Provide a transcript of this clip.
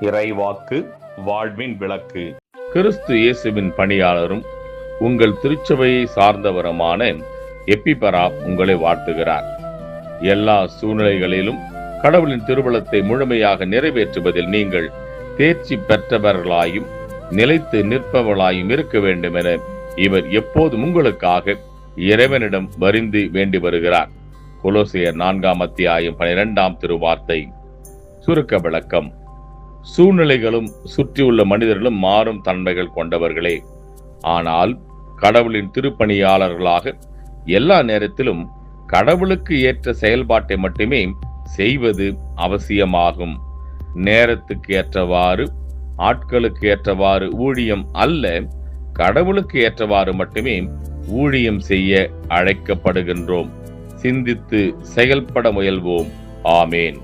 இறைவாக்கு வாழ்வின் விளக்கு. கிறிஸ்து இயேசுவின் பணியாளரும் உங்கள் திருச்சபையை சார்ந்தவருமான எப்பிபரா உங்களை வாழ்த்துகிறார். எல்லா சூழ்நிலைகளிலும் கடவுளின் திருவுளத்தை முழுமையாக நிறைவேற்றுவதில் நீங்கள் தேர்ச்சி பெற்றவர்களாயும் நிலைத்து நிற்பவர்களாயும் இருக்க வேண்டும் என இவர் எப்போதும் உங்களுக்காக இறைவனிடம் வருந்தி வேண்டி வருகிறார். கொலோசியர் 4:12 திருவார்த்தை. சுருக்க விளக்கம்: சூழ்நிலைகளும் சுற்றியுள்ள மனிதர்களும் மாறும் தன்மைகள் கொண்டவர்களே. ஆனால் கடவுளின் திருப்பணியாளர்களாக எல்லா நேரத்திலும் கடவுளுக்கு ஏற்ற செயல்பாட்டை மட்டுமே செய்வது அவசியமாகும். நேரத்துக்கு ஏற்றவாறு, ஆட்களுக்கு ஏற்றவாறு ஊழியம் அல்ல, கடவுளுக்கு ஏற்றவாறு மட்டுமே ஊழியம் செய்ய அழைக்கப்படுகின்றோம். சிந்தித்து செயல்பட முயல்வோம். ஆமேன்.